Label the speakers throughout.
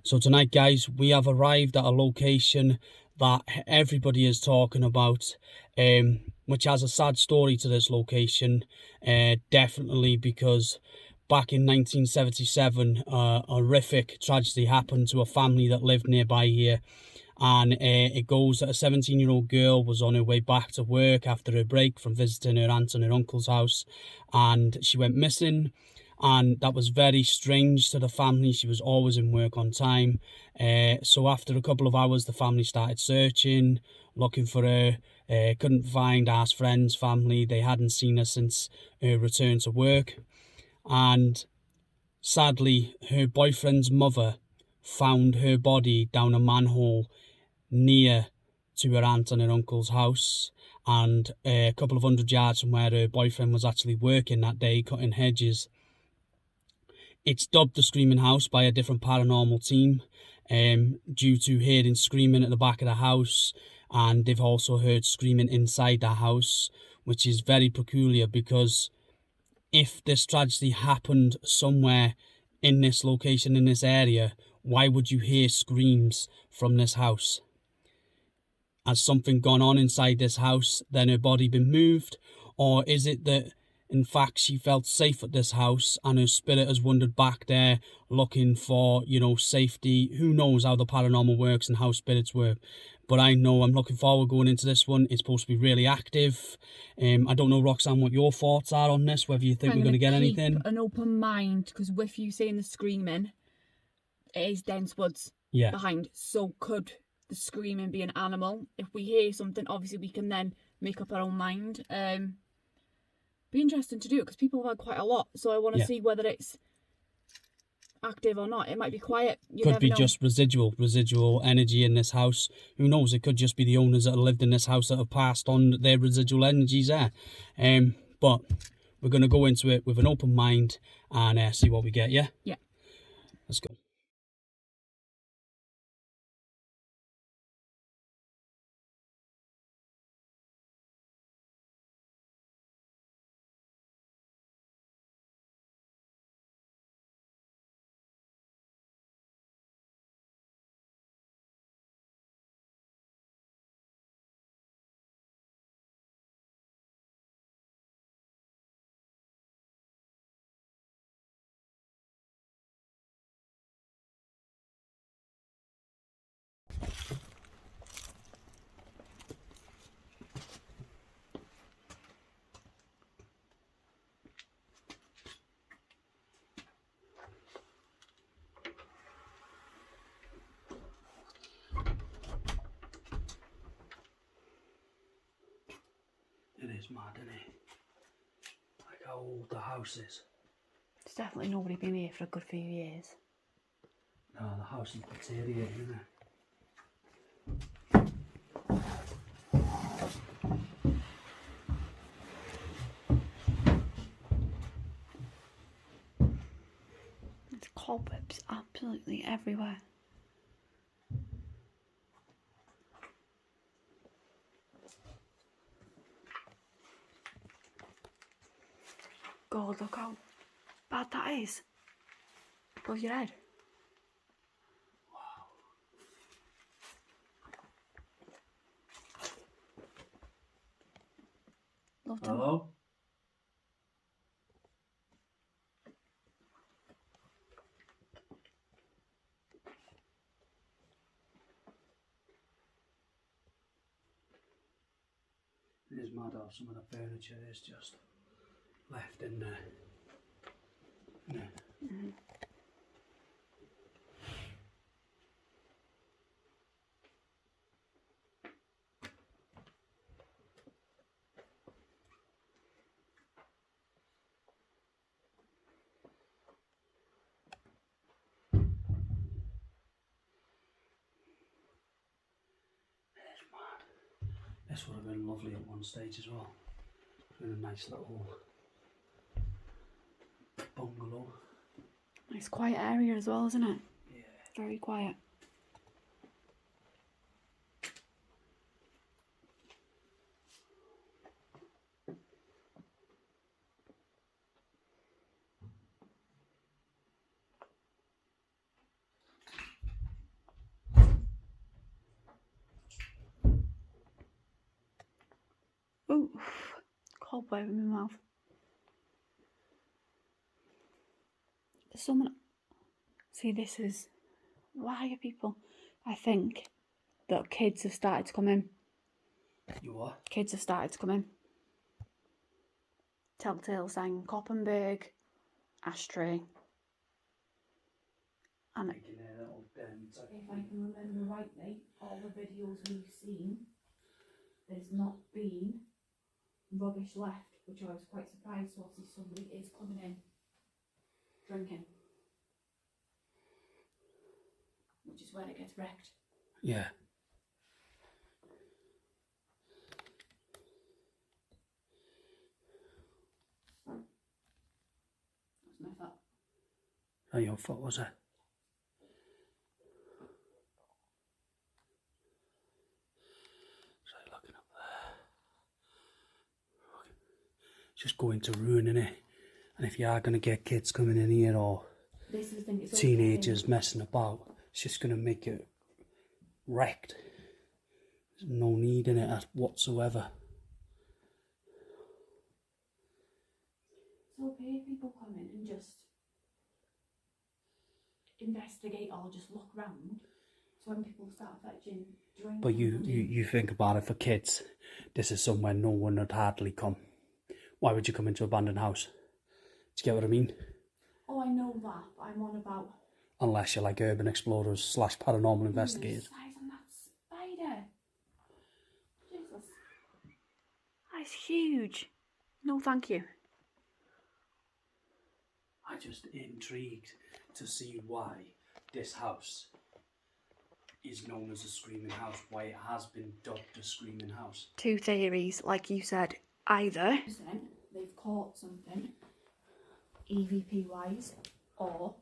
Speaker 1: So tonight, guys, we have arrived at a location that everybody is talking about, which has a sad story to this location, definitely because back in 1977, a horrific tragedy happened to a family that lived nearby here. And it goes that a 17-year-old girl was on her way back to work after her break from visiting her aunt and her uncle's house, and she went missing. And that was very strange to the family. She was always in work on time. So after a couple of hours, the family started searching, looking for her. Couldn't find, asked friends, family. They hadn't seen her since her return to work. And sadly, her boyfriend's mother found her body down a manhole near to her aunt and her uncle's house, and a couple of 100 yards from where her boyfriend was actually working that day, cutting hedges. It's dubbed the Screaming House by a different paranormal team, due to hearing screaming at the back of the house, and they've also heard screaming inside the house, which is very peculiar because if this tragedy happened somewhere in this location, in this area, why would you hear screams from this house? Has something gone on inside this house, then her body been moved? Or is it that, in fact, she felt safe at this house and her spirit has wandered back there looking for, safety? Who knows how the paranormal works and how spirits work? But I know I'm looking forward going into this one. It's supposed to be really active. I don't know, Roxanne, what your thoughts are on this, whether you think we're going to get anything.
Speaker 2: An open mind, because with you saying the screaming, it is dense woods behind. So could the screaming be an animal? If we hear something, obviously we can then make up our own mind. Be interesting to do it because people have had quite a lot. So I want to see whether it's active or not. It might be quiet.
Speaker 1: Could be just residual energy in this house. Who knows? It could just be the owners that have lived in this house that have passed on their residual energies there. But we're going to go into it with an open mind and see what we get. Yeah. Let's go. It is mad, isn't it? Like how old the house is.
Speaker 2: There's definitely nobody been here for a good few years.
Speaker 1: No, the house is deteriorating, isn't it?
Speaker 2: There's cobwebs absolutely everywhere. God, look how bad that is. Above your head. Wow.
Speaker 1: Hello? It is mad how some of the furniture is just left in there. Yeah.
Speaker 2: Mm-hmm.
Speaker 1: This would have been lovely at one stage as well. In a nice little bungalow.
Speaker 2: Nice quiet area as well, isn't it?
Speaker 1: Yeah.
Speaker 2: Very quiet. Oh, cobweb in my mouth. There's someone. See, this is why are people. I think that kids have started to come in.
Speaker 1: You what?
Speaker 2: Kids have started to come in. Telltale sign, Koppenberg, ashtray. And if I can remember rightly, all the videos we've seen, there's not been rubbish left, which I was quite surprised to see. Somebody is coming in drinking, which is where it gets wrecked.
Speaker 1: Yeah.
Speaker 2: That's my fault.
Speaker 1: Not your fault, was it? So looking up there. It's just going to ruin it. And if you are going to get kids coming in here or
Speaker 2: this is the thing, it's
Speaker 1: teenagers messing about, it's just going to make it wrecked. There's no need in it whatsoever.
Speaker 2: It's okay if people come in and just investigate or just look round. So when people start fetching drinks.
Speaker 1: But you think about it, for kids, this is somewhere no one would hardly come. Why would you come into an abandoned house? Do you get what I mean?
Speaker 2: Oh, I know that, but I'm on about...
Speaker 1: Unless you're like urban explorers / paranormal investigators.
Speaker 2: The size on that spider. Jesus. That's huge. No, thank you.
Speaker 1: I'm just intrigued to see why this house is known as a screaming house, why it has been dubbed a screaming house.
Speaker 2: Two theories, like you said. Either they've caught something EVP wise, or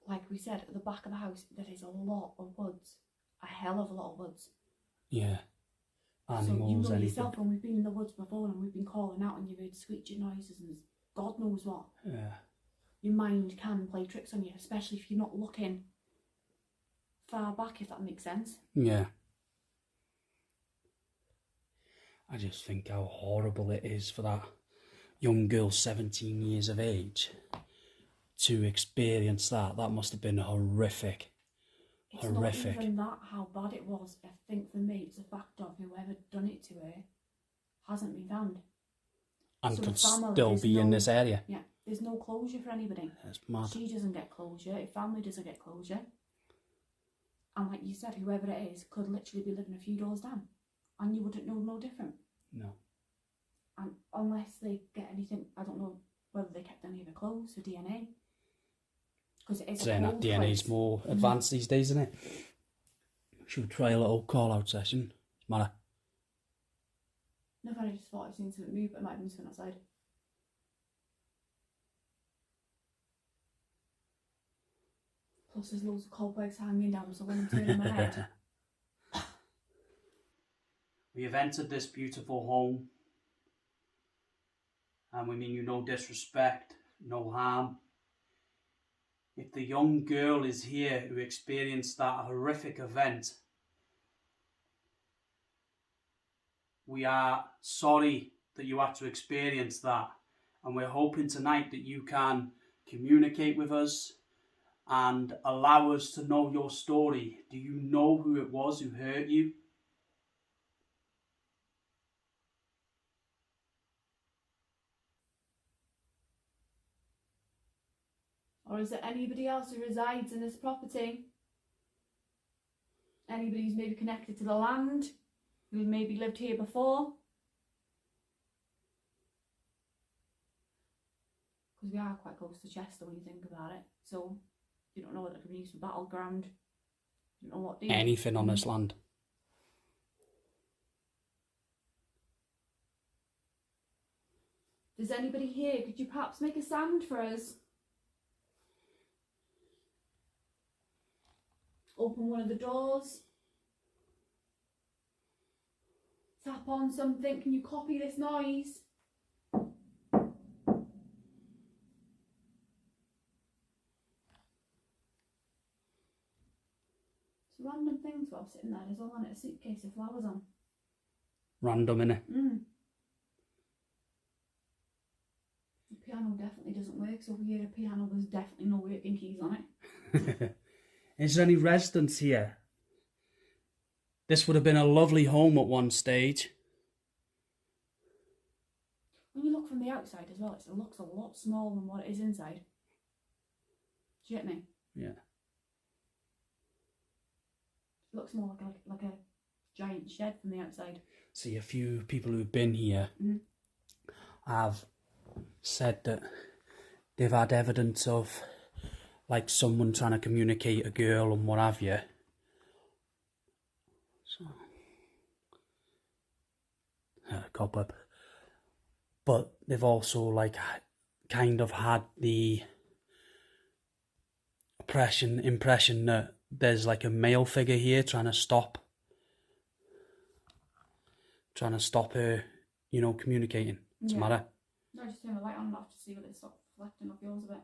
Speaker 2: like we said, at the back of the house there is a lot of woods, a hell of a lot of woods.
Speaker 1: Yeah, animals,
Speaker 2: so you know
Speaker 1: anything.
Speaker 2: yourself, when we've been in the woods before and we've been calling out and you've heard screeching noises and God knows what.
Speaker 1: Yeah.
Speaker 2: Your mind can play tricks on you, especially if you're not looking far back, if that makes sense.
Speaker 1: Yeah. I just think how horrible it is for that young girl, 17 years of age, to experience that. That must have been horrific.
Speaker 2: It's not even that how bad it was. I think for me it's a fact of whoever done it to her hasn't been found.
Speaker 1: And
Speaker 2: so
Speaker 1: could still be in this area.
Speaker 2: Yeah, there's no closure for anybody.
Speaker 1: That's mad.
Speaker 2: She doesn't get closure, her family doesn't get closure. And like you said, whoever it is could literally be living a few doors down. And you wouldn't know no different.
Speaker 1: No.
Speaker 2: And unless they get anything, I don't know whether they kept any of the clothes for DNA. Because it is
Speaker 1: saying that DNA's more advanced these days, isn't it? Should we try a little call-out session? Matter.
Speaker 2: No, I just thought I'd seen something move, but it might have been something outside. Plus there's loads of cobwebs hanging down, so when I'm turning my head...
Speaker 1: We have entered this beautiful home, and we mean you no disrespect, no harm. If the young girl is here who experienced that horrific event, we are sorry that you had to experience that, and we're hoping tonight that you can communicate with us and allow us to know your story. Do you know who it was who hurt you?
Speaker 2: Or is it anybody else who resides in this property? Anybody who's maybe connected to the land, who maybe lived here before? Because we are quite close to Chester when you think about it. So you don't know what it could be used for battleground. You don't know what.
Speaker 1: Anything on this land.
Speaker 2: Does anybody here? Could you perhaps make a sound for us? Open one of the doors. Tap on something. Can you copy this noise? It's random things while sitting there. There's all on it a suitcase of flowers on.
Speaker 1: Random, innit?
Speaker 2: piano definitely doesn't work, so if we hear a piano, there's definitely no working keys on it.
Speaker 1: Is there any residents here? This would have been a lovely home at one stage.
Speaker 2: When you look from the outside as well, it looks a lot smaller than what it is inside. Do you get me?
Speaker 1: Yeah.
Speaker 2: It looks more like a giant shed from the outside.
Speaker 1: See, a few people who've been here have said that they've had evidence of like someone trying to communicate a girl and what have you. So, cobweb. But they've also like kind of had the impression that there's like a male figure here trying to stop her, you know, communicating. What's the matter?
Speaker 2: No, just turn the light on and off to see whether it stops reflecting off yours a bit.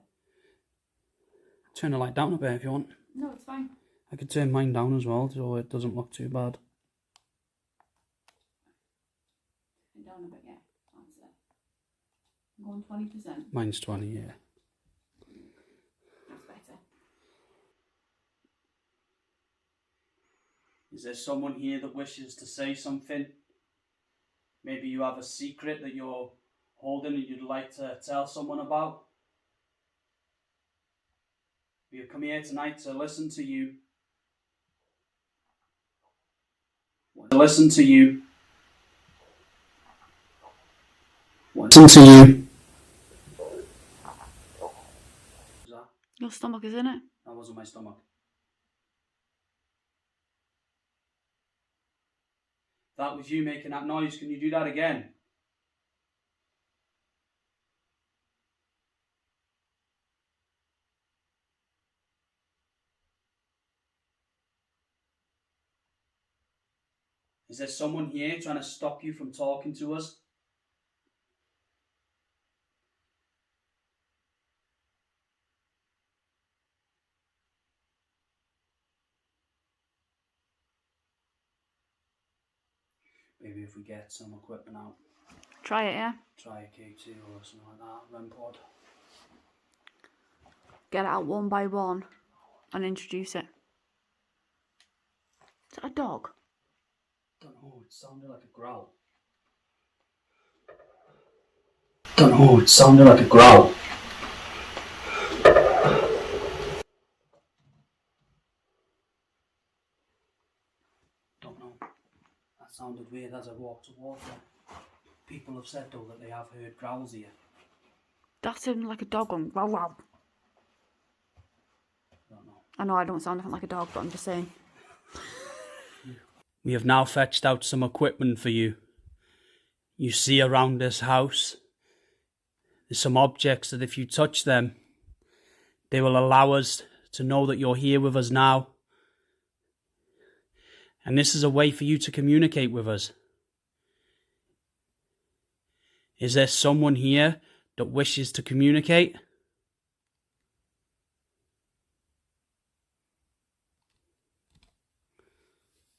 Speaker 1: Turn the light down a bit if you want.
Speaker 2: No, it's fine.
Speaker 1: I could turn mine down as well so it doesn't look too bad.
Speaker 2: Turn it down a bit, yeah. That's it. I'm going 20%.
Speaker 1: Mine's 20, yeah.
Speaker 2: That's better.
Speaker 1: Is there someone here that wishes to say something? Maybe you have a secret that you're holding and you'd like to tell someone about? We have come here tonight to listen to you. To listen to you. Listen to you. What's that?
Speaker 2: Your stomach is in it.
Speaker 1: That wasn't my stomach. That was you making that noise. Can you do that again? Is there someone here trying to stop you from talking to us? Maybe if we get some equipment out.
Speaker 2: Try it, yeah?
Speaker 1: Try a K2 or something like that, REM pod.
Speaker 2: Get it out one by one and introduce it. Is that a dog?
Speaker 1: Don't know, it sounded like a growl. Don't know, it sounded like a growl. Don't know. That sounded weird as I walked towards it. People have said though that they have heard growls here.
Speaker 2: That sounded like a dog going wow wow.
Speaker 1: Don't know.
Speaker 2: I know I don't sound anything like a dog, but I'm just saying.
Speaker 1: We have now fetched out some equipment for you. You see around this house, there's some objects that if you touch them, they will allow us to know that you're here with us now. And this is a way for you to communicate with us. Is there someone here that wishes to communicate?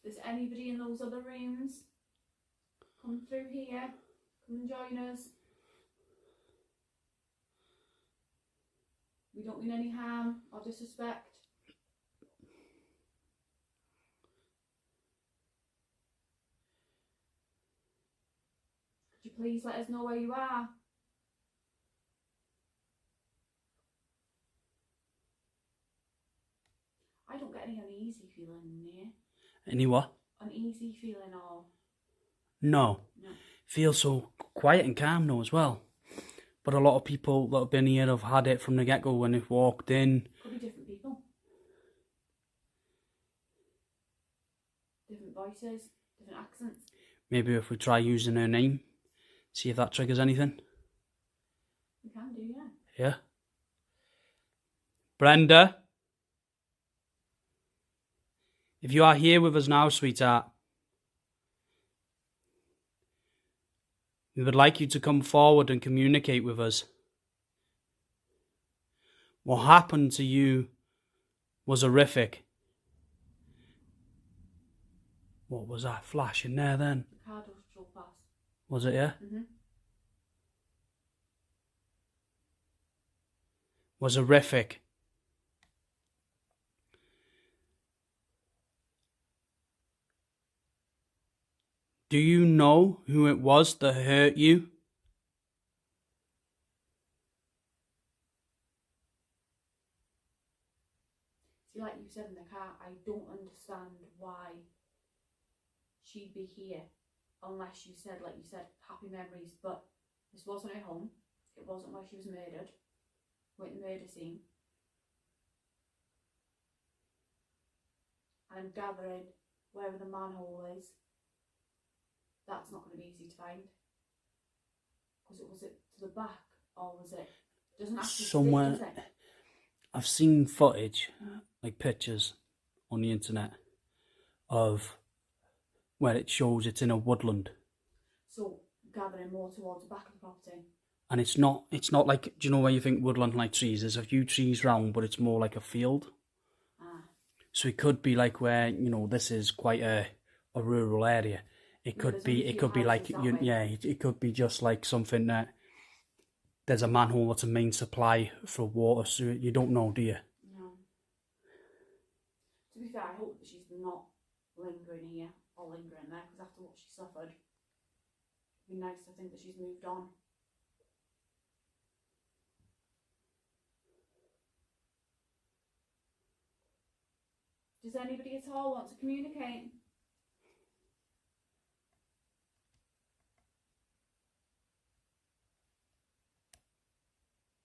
Speaker 2: Is anybody in those other rooms? Come through here. Come and join us. We don't mean any harm or disrespect. Could you please let us know where you are? I don't get any uneasy feeling in here.
Speaker 1: Any what?
Speaker 2: Uneasy feeling or...
Speaker 1: No.
Speaker 2: No.
Speaker 1: Feels so quiet and calm now as well. But a lot of people that have been here have had it from the get-go when they've walked in.
Speaker 2: Could be different people. Different voices, different accents.
Speaker 1: Maybe if we try using her name, see if that triggers anything.
Speaker 2: We can do, yeah.
Speaker 1: Yeah. Brenda? If you are here with us now, sweetheart, we would like you to come forward and communicate with us. What happened to you was horrific. What was that flash in there then?
Speaker 2: The car doors drove past.
Speaker 1: Was it, yeah?
Speaker 2: Mm-hmm.
Speaker 1: was horrific. Do you know who it was that hurt you?
Speaker 2: See, like you said in the car, I don't understand why she'd be here unless you said, like you said, happy memories. But this wasn't her home. It wasn't where she was murdered. We're at the murder scene. I'm gathering wherever the manhole is, that's not going to be easy to find. Was it to the back, or was it? Doesn't actually
Speaker 1: somewhere.
Speaker 2: Stick, does it?
Speaker 1: I've seen footage, like pictures, on the internet of where it shows it's in a woodland.
Speaker 2: So gathering more towards the back of the property.
Speaker 1: And it's not like, do you know where you think woodland like trees? There's a few trees round, but it's more like a field. So it could be like where, you know, this is quite a rural area. It could be like, it could be just like something that there's a manhole that's a main supply for water. So you don't know, do you?
Speaker 2: No. To be fair, I hope that she's not lingering here or lingering there, because after what she suffered, it'd be nice to think that she's moved on. Does anybody at all want to communicate?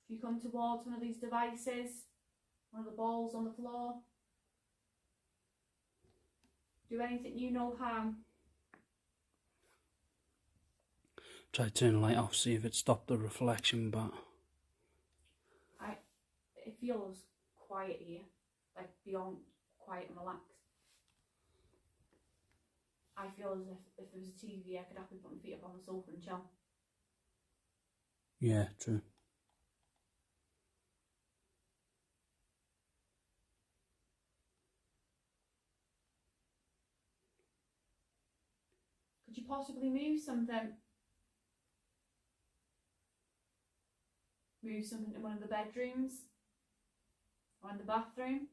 Speaker 2: If you come towards one of these devices, one of the balls on the floor, do anything you know harm.
Speaker 1: Try to turn the light off, see if it stopped the reflection, but
Speaker 2: it feels quiet here, like beyond quiet and relaxed. I feel as if there was a TV, I could happily put my feet up on the sofa and chill.
Speaker 1: Yeah, true.
Speaker 2: Could you possibly move something? Move something in one of the bedrooms? Or in the bathroom?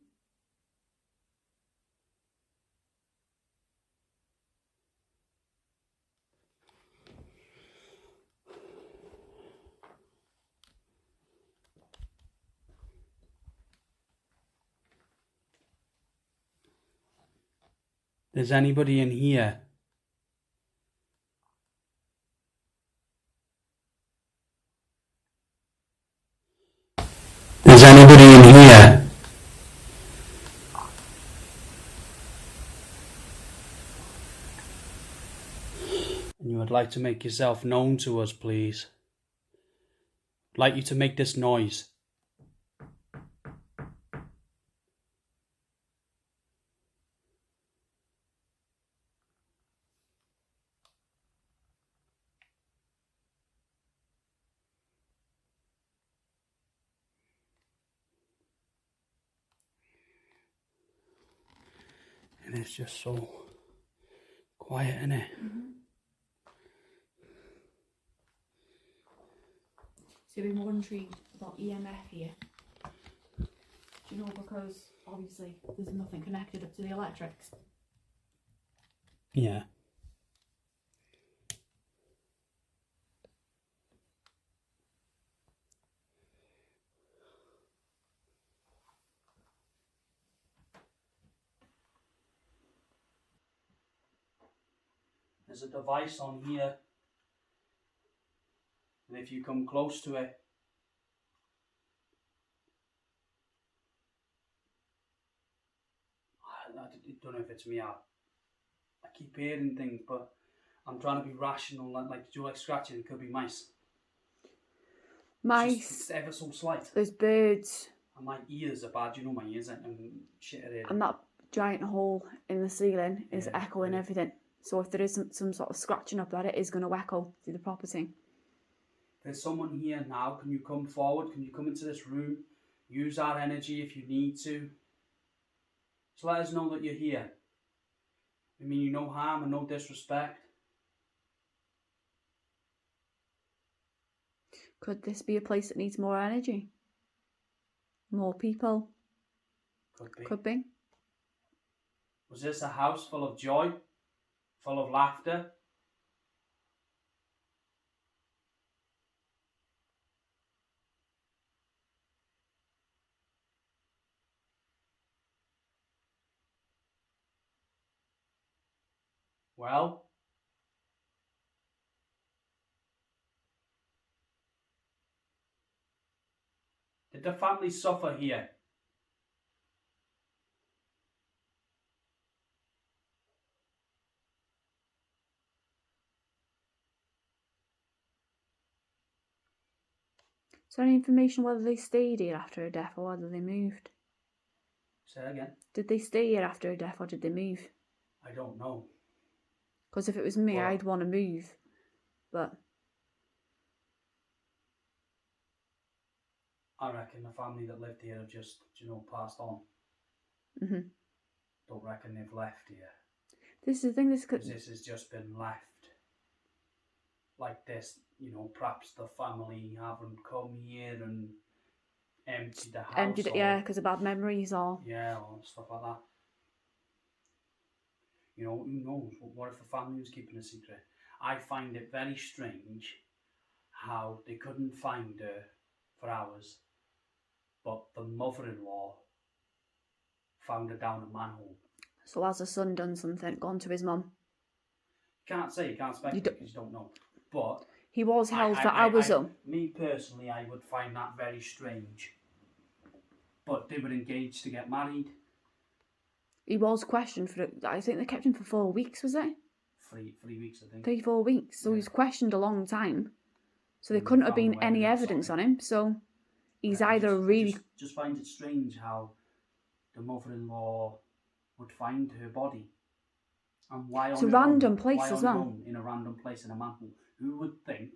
Speaker 1: There's anybody in here? There's anybody in here? And you would like to make yourself known to us, please. I'd like you to make this noise. And it's just so quiet, isn't it?
Speaker 2: Mm-hmm. So we're more intrigued about EMF here. Do you know, because obviously there's nothing connected up to the electrics.
Speaker 1: Yeah. There's a device on here, and if you come close to it, I don't know if it's me. I keep hearing things, but I'm trying to be rational. Like, do you like scratching? It could be mice.
Speaker 2: Mice.
Speaker 1: It's ever so slight.
Speaker 2: There's birds.
Speaker 1: And my ears are bad. You know my ears, and shit are here.
Speaker 2: And that giant hole in the ceiling is echoing everything. So if there is some sort of scratching up there, it is going to echo through the property.
Speaker 1: There's someone here now. Can you come forward? Can you come into this room? Use our energy if you need to. Just let us know that you're here. I mean you no harm and no disrespect.
Speaker 2: Could this be a place that needs more energy? More people.
Speaker 1: Could be.
Speaker 2: Could be.
Speaker 1: Was this a house full of joy? Full of laughter? Well, did the family suffer here?
Speaker 2: Is there any information whether they stayed here after her death or whether they moved?
Speaker 1: Say that again.
Speaker 2: Did they stay here after her death or did they move?
Speaker 1: I don't know.
Speaker 2: Because if it was me, I'd want to move. But
Speaker 1: I reckon the family that lived here have just, passed on. Don't reckon they've left here.
Speaker 2: This is the thing. This
Speaker 1: has just been left like this. Perhaps the family haven't come here and emptied the house.
Speaker 2: Emptied it, yeah, because of bad memories or...
Speaker 1: Yeah, or stuff like that. Who knows? What if the family was keeping a secret? I find it very strange how they couldn't find her for hours, but the mother-in-law found her down a manhole.
Speaker 2: So has the son done something, gone to his mum?
Speaker 1: You can't speculate because you don't know. But
Speaker 2: he was held for hours.
Speaker 1: Me personally, I would find that very strange. But they were engaged to get married.
Speaker 2: He was questioned for it. I think they kept him for 4 weeks, was it?
Speaker 1: 3 weeks, I think.
Speaker 2: 3-4 weeks. So he was questioned a long time. So there couldn't have been any evidence on him. So he's either really...
Speaker 1: Just find it strange how the mother-in-law would find her body. And why
Speaker 2: it's a random place as well.
Speaker 1: In a random place in a manhole. Who would think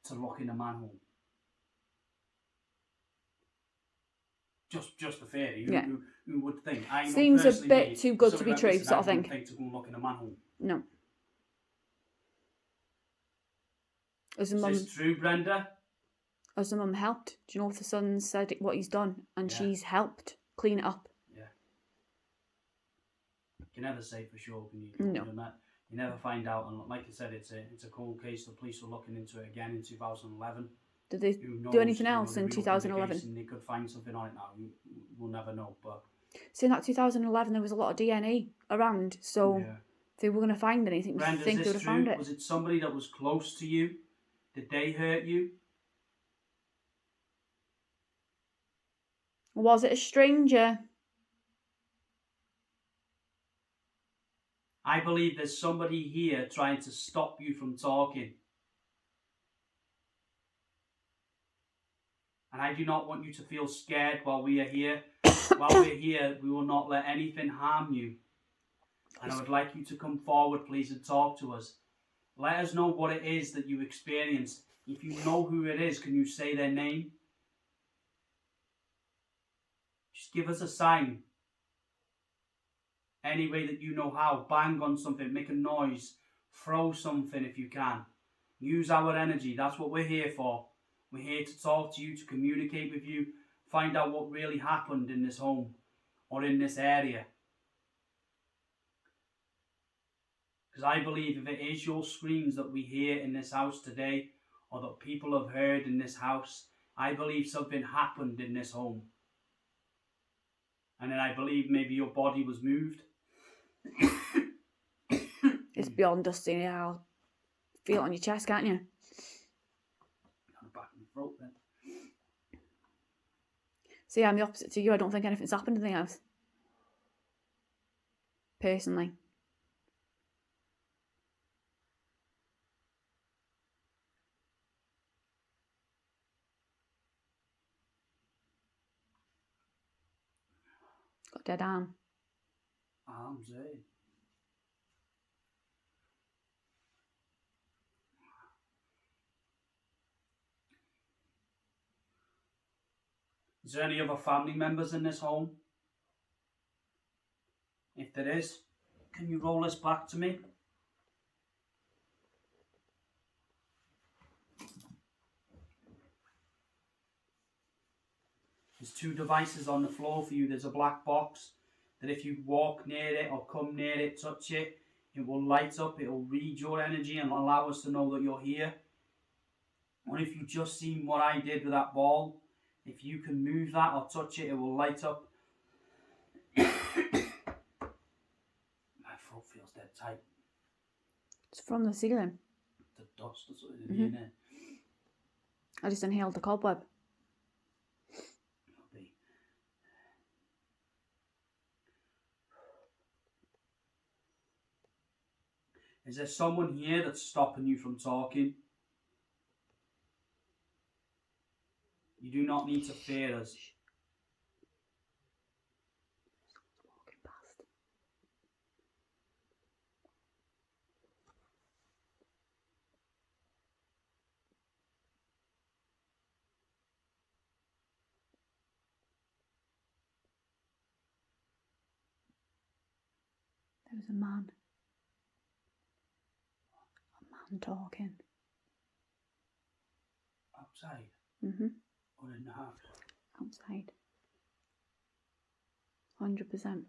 Speaker 1: to look in a manhole? Just a theory. Who would think?
Speaker 2: Seems a bit too good to be true, sort of thing.
Speaker 1: Think to go and look in a manhole.
Speaker 2: No.
Speaker 1: Is this true, Brenda?
Speaker 2: Has the mum helped? Do you know if the son said what he's done and she's helped clean it up?
Speaker 1: Yeah. You can never say for sure, can you?
Speaker 2: No.
Speaker 1: You never find out, and like I said, it's a cold case. The police were looking into it again in 2011.
Speaker 2: Did they do anything else in 2011?
Speaker 1: They could find something on it now. We'll never know. But
Speaker 2: see, in that 2011, there was a lot of DNA around, so if they were going to find anything, I think they would have found it.
Speaker 1: Was it somebody that was close to you? Did they hurt you?
Speaker 2: Was it a stranger?
Speaker 1: I believe there's somebody here trying to stop you from talking. And I do not want you to feel scared while we are here. While we're here, we will not let anything harm you. And I would like you to come forward, please, and talk to us. Let us know what it is that you experienced. If you know who it is, can you say their name? Just give us a sign. Any way that you know how. Bang on something, make a noise, throw something if you can. Use our energy, that's what we're here for. We're here to talk to you, to communicate with you, find out what really happened in this home or in this area. Because I believe if it is your screams that we hear in this house today, or that people have heard in this house, I believe something happened in this home. And then I believe maybe your body was moved.
Speaker 2: It's beyond dusty now. Feel it on your chest, can't you?
Speaker 1: On the back of my throat then.
Speaker 2: See, I'm the opposite to you. I don't think anything's happened in the house. Personally. Got a dead arm.
Speaker 1: Arms, eh? Is there any other family members in this home? If there is, can you roll this back to me? There's 2 devices on the floor for you. There's a black box that if you walk near it or come near it, touch it, it will light up, it will read your energy and allow us to know that you're here. And if you just seen what I did with that ball, if you can move that or touch it, it will light up. My throat feels dead tight.
Speaker 2: It's from the ceiling.
Speaker 1: The dust or something in there.
Speaker 2: I just inhaled the cobweb.
Speaker 1: Is there someone here that's stopping you from talking? You do not need to fear us.
Speaker 2: Someone's walking past. There was a man. A man talking.
Speaker 1: Outside?
Speaker 2: Or
Speaker 1: in the house?
Speaker 2: Outside. 100%.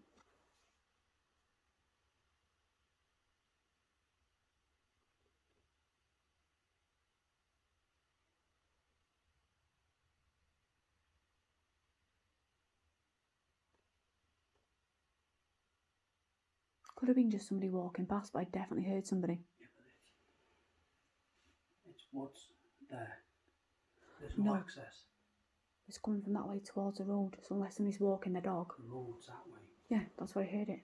Speaker 2: Could have been just somebody walking past, but I definitely heard somebody.
Speaker 1: Yeah, but it's woods there. There's no access.
Speaker 2: It's coming from that way towards the road, so unless somebody's walking their dog.
Speaker 1: The road's that way.
Speaker 2: Yeah, that's where I heard it.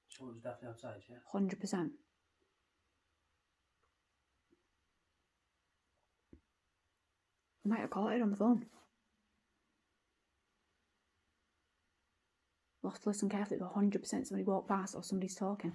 Speaker 1: So it was definitely outside, yeah?
Speaker 2: 100%. I might have caught it on the phone. We'll have to listen carefully, but 100% somebody walked past or somebody's talking.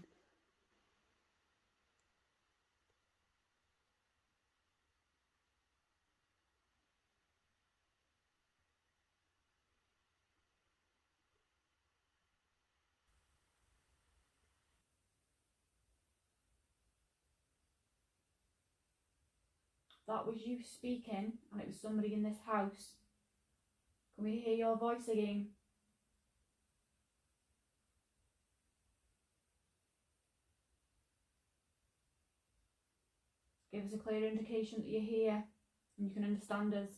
Speaker 2: That was you speaking, and it was somebody in this house. Can we hear your voice again? Give us a clear indication that you're here and you can understand us.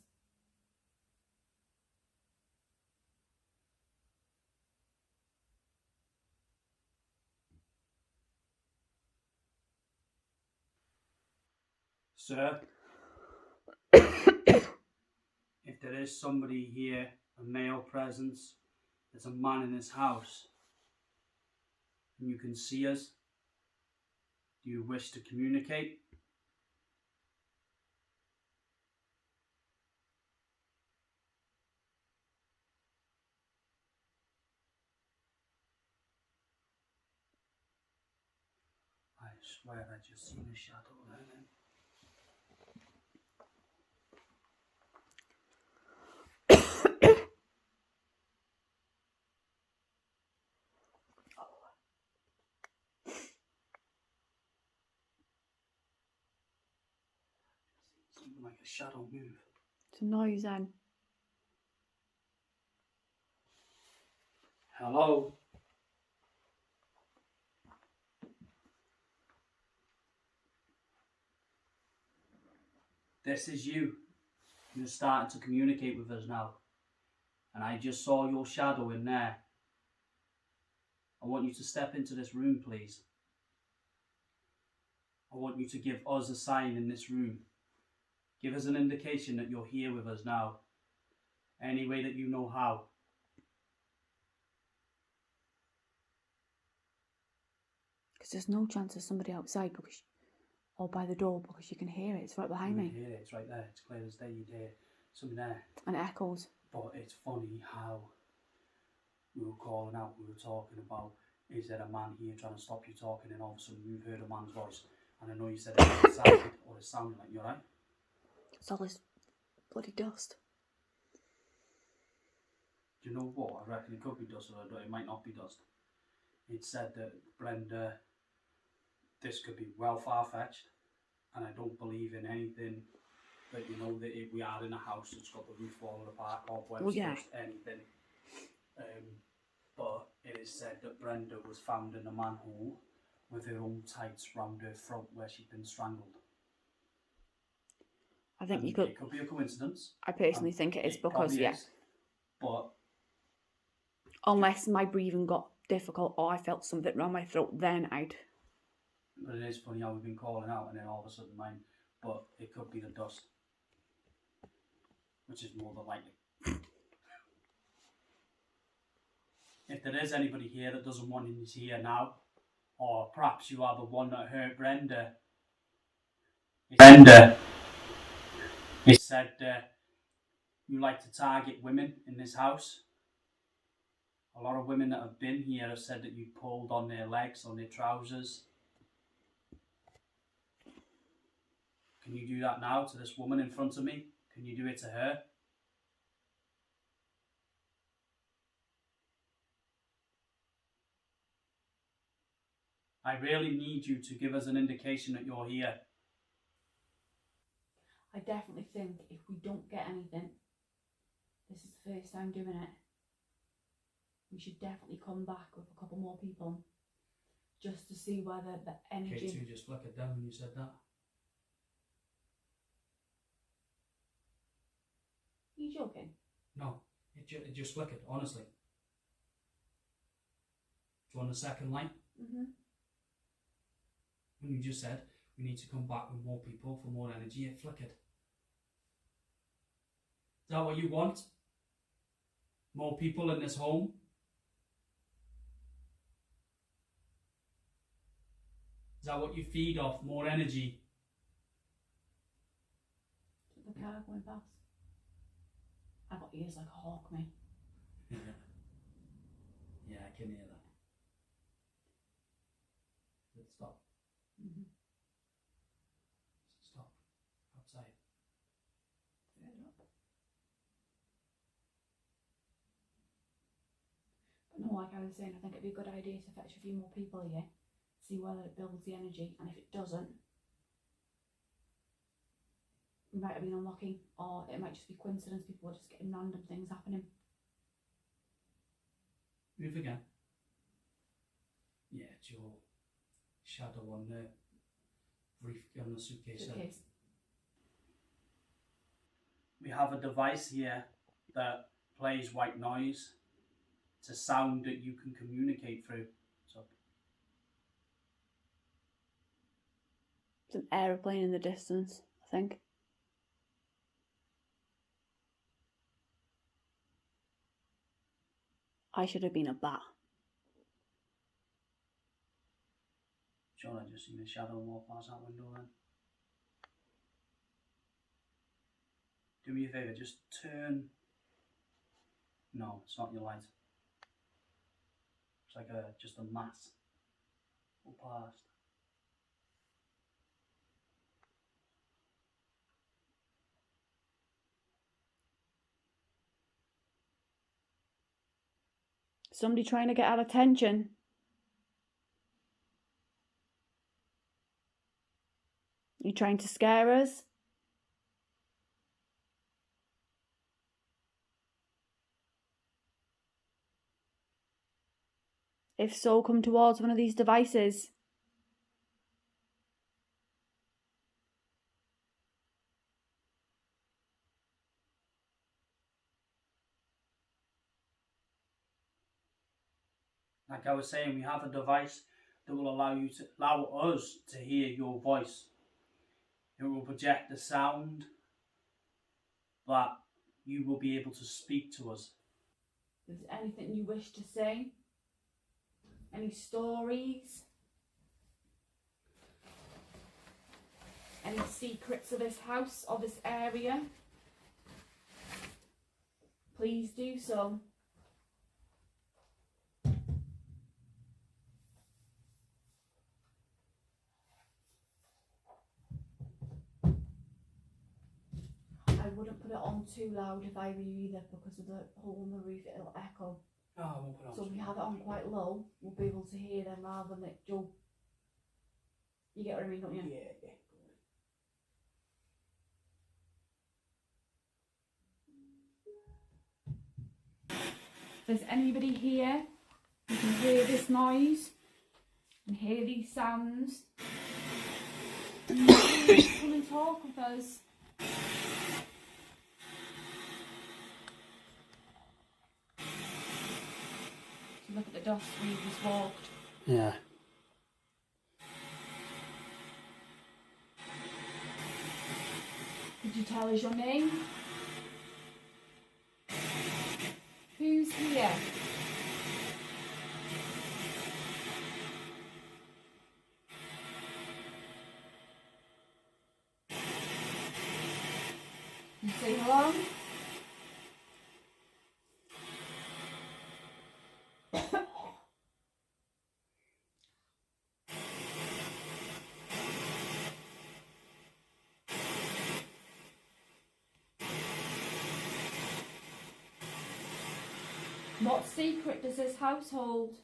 Speaker 1: Sir, if there is somebody here, a male presence, there's a man in this house, and you can see us, do you wish to communicate? I swear I just seen a shadow there then. Something like a shadow move.
Speaker 2: It's a noise then.
Speaker 1: Hello? This is you. You're starting to communicate with us now. And I just saw your shadow in there. I want you to step into this room, please. I want you to give us a sign in this room. Give us an indication that you're here with us now. Any way that you know how.
Speaker 2: Because there's no chance there's somebody outside because, or by the door because you can hear it. It's right behind me.
Speaker 1: You can hear it. It's right there. It's clear as day. You'd hear something there.
Speaker 2: And it echoes.
Speaker 1: But it's funny how we were calling out, we were talking about, is there a man here trying to stop you talking, and all of a sudden you've heard a man's voice. And I know you said it was outside, or it sounded like, you alright?
Speaker 2: It's all this bloody dust.
Speaker 1: Do you know what? I reckon it could be dust, or it might not be dust. It said that Brenda, this could be well far-fetched, and I don't believe in anything that, you know, that if we are in a house that's got the roof falling apart, cobwebs,
Speaker 2: Well, yeah.
Speaker 1: dust, anything. But it is said that Brenda was found in a manhole with her own tights round her throat where she'd been strangled.
Speaker 2: I think
Speaker 1: And
Speaker 2: you could.
Speaker 1: It could be a coincidence.
Speaker 2: I personally think it is because,
Speaker 1: yeah. Is, but
Speaker 2: unless my breathing got difficult or I felt something around my throat, then I'd.
Speaker 1: But it is funny how we've been calling out and then all of a sudden mine. But it could be the dust, which is more than likely. If there is anybody here that doesn't want him to here now, or perhaps you are the one that hurt Brenda. He said you like to target women in this house. A lot of women that have been here have said that you pulled on their legs, on their trousers. Can you do that now to this woman in front of me? Can you do it to her? I really need you to give us an indication that you're here.
Speaker 2: I definitely think if we don't get anything, this is the first time doing it, we should definitely come back with a couple more people just to see whether the energy...
Speaker 1: K2 just flickered down when you said that.
Speaker 2: Are you joking?
Speaker 1: No, it just flickered, honestly. Do you want the second line?
Speaker 2: Mm-hmm.
Speaker 1: When you just said we need to come back with more people for more energy, it flickered. Is that what you want? More people in this home? Is that what you feed off? More energy?
Speaker 2: The car going past. I've got ears like a hawk, mate.
Speaker 1: Yeah, I can hear that. Let's stop.
Speaker 2: Mm-hmm.
Speaker 1: Stop. Outside.
Speaker 2: Further up. But no, like I was saying, I think it'd be a good idea to fetch a few more people here, see whether it builds the energy, and if it doesn't, we might have been unlucky, or it might just be coincidence, people are just getting random things happening.
Speaker 1: Move again. Yeah, it's your shadow on the brief on the suitcase. We have a device here that plays white noise. It's a sound that you can communicate through. So
Speaker 2: It's an aeroplane in the distance, I think. I should have been a bat.
Speaker 1: sure, I just seen a shadow walk past that window then. Do me a favour, just turn. No, it's not your light. It's like just a mass. Go past.
Speaker 2: Somebody trying to get our attention. You trying to scare us? If so, come towards one of these devices.
Speaker 1: Like I was saying, we have a device that will allow us to hear your voice. It will project the sound that you will be able to speak to us.
Speaker 2: Is there anything you wish to say? Any stories? Any secrets of this house or this area? Please do so. I wouldn't put it on too loud if I were you either, because of the hole in the roof, it'll echo.
Speaker 1: No, I won't put it on.
Speaker 2: So if we have it on quite low, we'll be able to hear them rather than it, Joe. You get what I mean, don't you?
Speaker 1: Yeah.
Speaker 2: If there's anybody here who can hear this noise and hear these sounds, and please come and talk with us. So look at the dust we just walked.
Speaker 1: Yeah.
Speaker 2: Could you tell us your name? Who's here? Can you say hello? What secret does this house hold?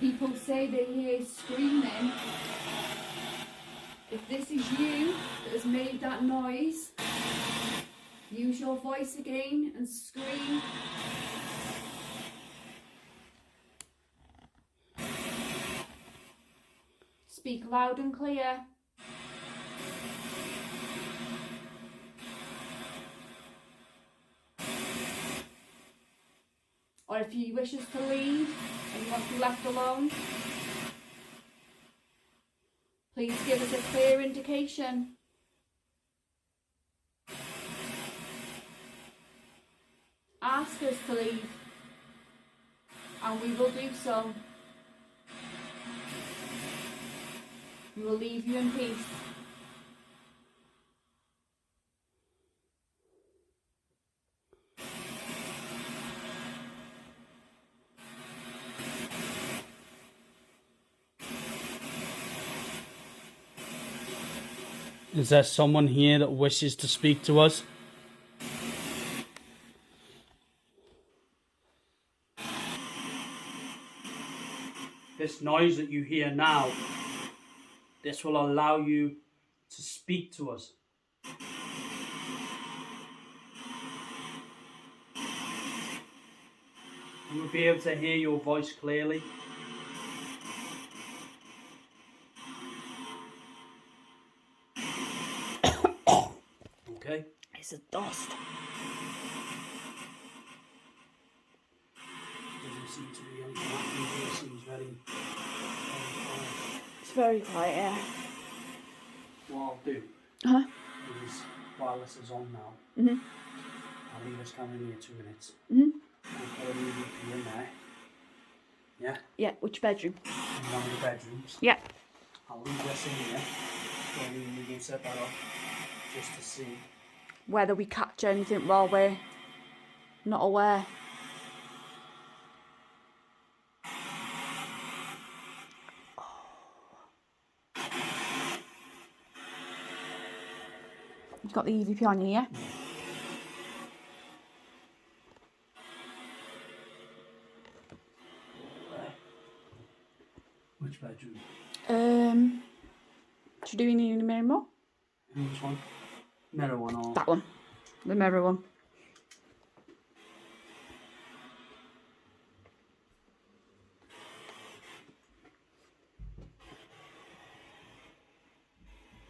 Speaker 2: People say they hear screaming. If this is you that has made that noise, use your voice again and scream. Speak loud and clear. Or if you wish us to leave and you want to be left alone, please give us a clear indication. Ask us to leave, and we will do so. We will leave you in peace.
Speaker 1: Is there someone here that wishes to speak to us? This noise that you hear now, this will allow you to speak to us. We will be able to hear your voice clearly. Okay?
Speaker 2: It's a dust.
Speaker 1: Doesn't seem to be anything happening here. It seems very quiet.
Speaker 2: It's very quiet, yeah.
Speaker 1: What I'll do is, while this is on now, I'll leave this camera in here 2 minutes. I'll put a EVP in there. Yeah?
Speaker 2: Yeah, which bedroom?
Speaker 1: In one of the bedrooms.
Speaker 2: Yeah.
Speaker 1: I'll leave this in here. So you can set that up just to see
Speaker 2: Whether we catch anything while we're not aware. You've got the EVP on you, yeah?
Speaker 1: which bedroom.
Speaker 2: Do we need any mirror more?
Speaker 1: Which one? Mirror one or?
Speaker 2: That one. The mirror one.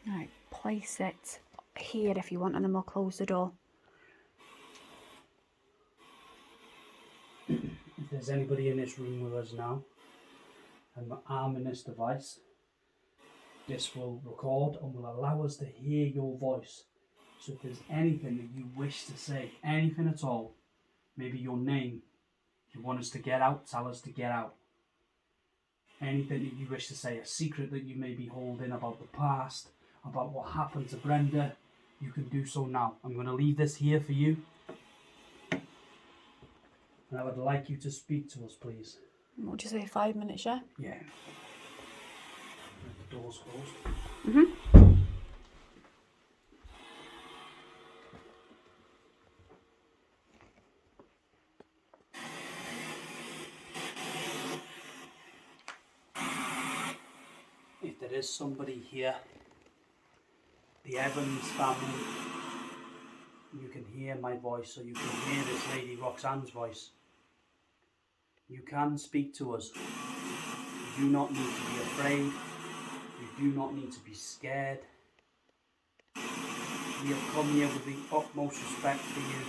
Speaker 2: Right, place it here if you want, and then we'll close the door.
Speaker 1: If there's anybody in this room with us now, and we're arming this device, this will record and will allow us to hear your voice. So if there's anything that you wish to say, anything at all, maybe your name, if you want us to get out, tell us to get out. Anything that you wish to say, a secret that you may be holding about the past, about what happened to Brenda, you can do so now. I'm going to leave this here for you. And I would like you to speak to us, please.
Speaker 2: What do you say, 5 minutes, yeah?
Speaker 1: Yeah. The door's closed. if there is somebody here, the Evans family, you can hear my voice, or you can hear this lady Roxanne's voice. You can speak to us. You do not need to be afraid. You do not need to be scared. We have come here with the utmost respect for you,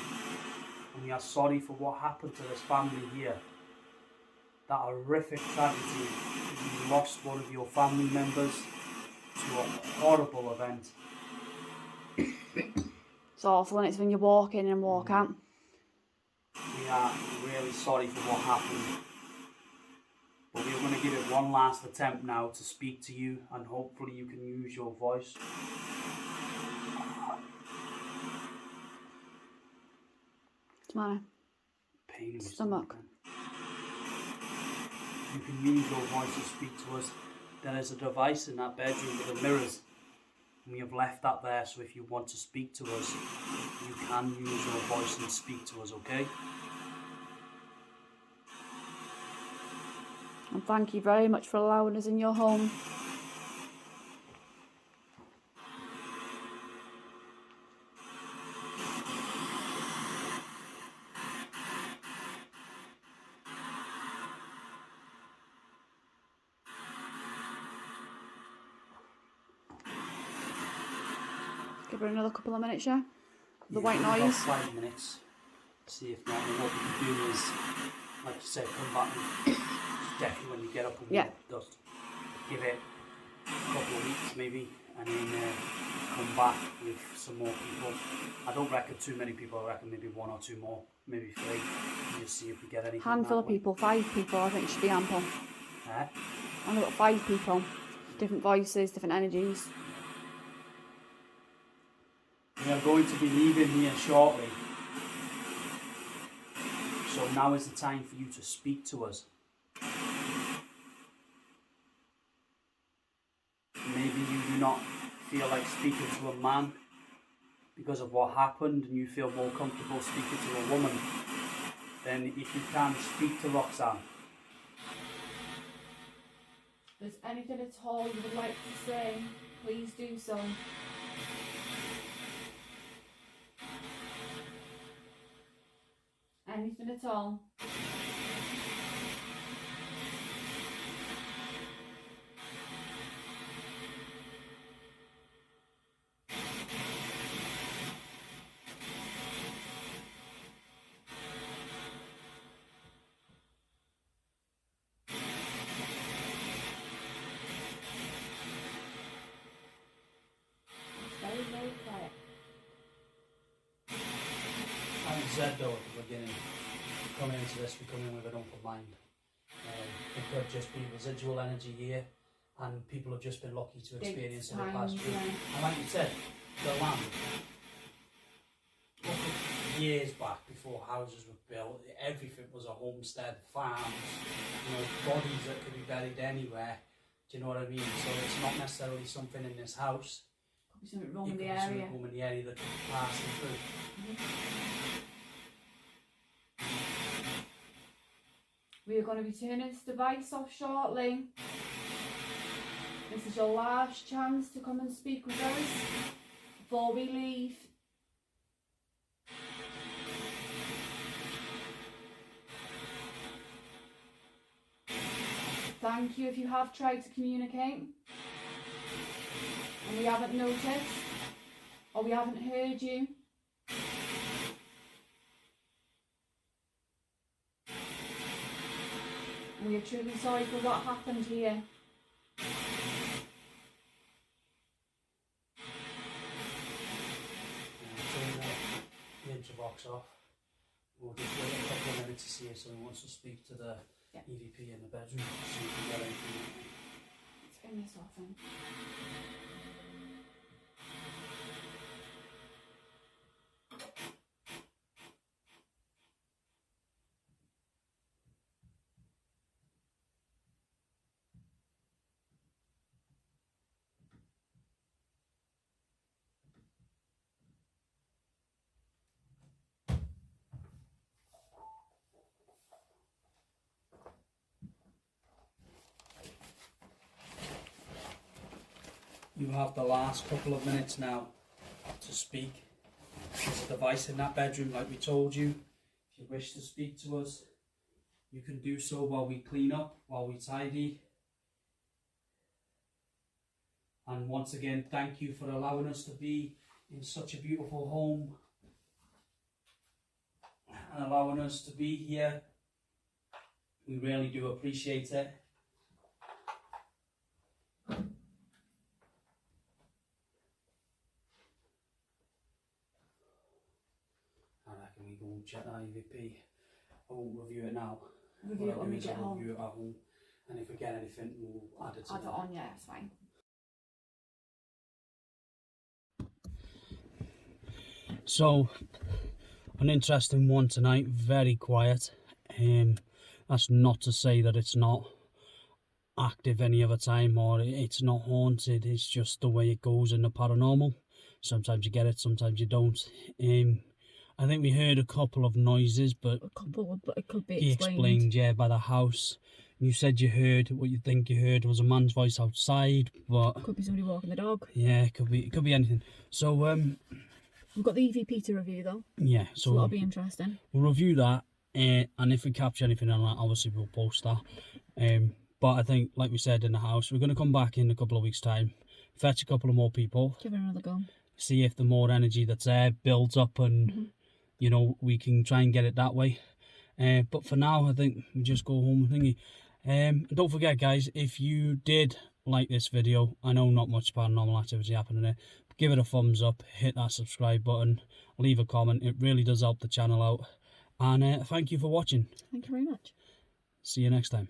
Speaker 1: and we are sorry for what happened to this family here. That horrific tragedy, you lost one of your family members to a horrible event.
Speaker 2: It's awful, and it's when you walk in and walk out.
Speaker 1: We are really sorry for what happened. But we're going to give it one last attempt now to speak to you, and hopefully you can use your voice.
Speaker 2: What's the matter?
Speaker 1: Pain in my
Speaker 2: Stomach.
Speaker 1: You can use your voice to speak to us. There is a device in that bedroom with the mirrors. And we have left that there, so if you want to speak to us, you can use your voice and speak to us, okay?
Speaker 2: And thank you very much for allowing us in your home. Give her another couple of minutes, yeah? The white noise.
Speaker 1: About 5 minutes. See if not, and what we can do is, like you said, come back and definitely when you get up and just give it a couple of weeks maybe, and then come back with some more people. I don't reckon too many people, I reckon maybe 1 or 2 more, maybe 3, and just see if we get anything.
Speaker 2: Handful of people, 5 people, I think should be ample. I've got 5 people, different voices, different energies.
Speaker 1: We are going to be leaving here shortly. So now is the time for you to speak to us. Maybe you do not feel like speaking to a man because of what happened, and you feel more comfortable speaking to a woman. Then if you can, speak to Roxanne.
Speaker 2: If there's anything at all you would like to say, please do so. Anything at all. Very, very quiet.
Speaker 1: I said though at the beginning, coming into this, we come in with an open mind. It could just be residual energy here, and people have just been lucky to experience it in the past week. And like you said, the land. Years back, before houses were built, everything was a homestead, farms, bodies that could be buried anywhere. Do you know what I mean? So it's not necessarily something in this house.
Speaker 2: Could be something wrong in the area.
Speaker 1: Something wrong in the area that could be passing through.
Speaker 2: We are going to be turning this device off shortly. This is your last chance to come and speak with us before we leave. Thank you if you have tried to communicate and we haven't noticed or we haven't heard you. We are truly sorry for what happened here.
Speaker 1: Turn the interbox off. We'll just wait a couple of minutes to see if someone wants to speak to the EVP in the bedroom, so you can get anything.
Speaker 2: Let's turn this off then.
Speaker 1: you have the last couple of minutes now to speak. There's a device in that bedroom, like we told you. If you wish to speak to us, you can do so while we clean up, while we tidy. And once again, thank you for allowing us to be in such a beautiful home and allowing us to be here. We really do appreciate it. I reckon we go and check that EVP. I won't review it now.
Speaker 2: Review it when we get home.
Speaker 1: Review it at home. And if we get anything, we'll add it to
Speaker 2: Add it on, yeah, it's fine.
Speaker 1: So, an interesting one tonight, very quiet. That's not to say that it's not active any other time or it's not haunted, it's just the way it goes in the paranormal. Sometimes you get it, sometimes you don't. I think we heard a couple of noises, but
Speaker 2: it could be
Speaker 1: explained, yeah, by the house. You said you heard what you think you heard was a man's voice outside, but
Speaker 2: could be somebody walking the dog.
Speaker 1: Yeah, it could be anything. So
Speaker 2: we've got the EVP to review though.
Speaker 1: Yeah, so
Speaker 2: that'll be interesting.
Speaker 1: We'll review that, and if we capture anything on that, obviously we'll post that. But I think, like we said in the house, we're going to come back in a couple of weeks' time, fetch a couple of more people,
Speaker 2: give it another go,
Speaker 1: see if the more energy that's there builds up, and you know, we can try and get it that way. But for now, I think we just go home thingy. Don't forget, guys, if you did like this video, I know not much paranormal activity happening there, but give it a thumbs up, hit that subscribe button, leave a comment. It really does help the channel out. And thank you for watching.
Speaker 2: Thank you very much.
Speaker 1: See you next time.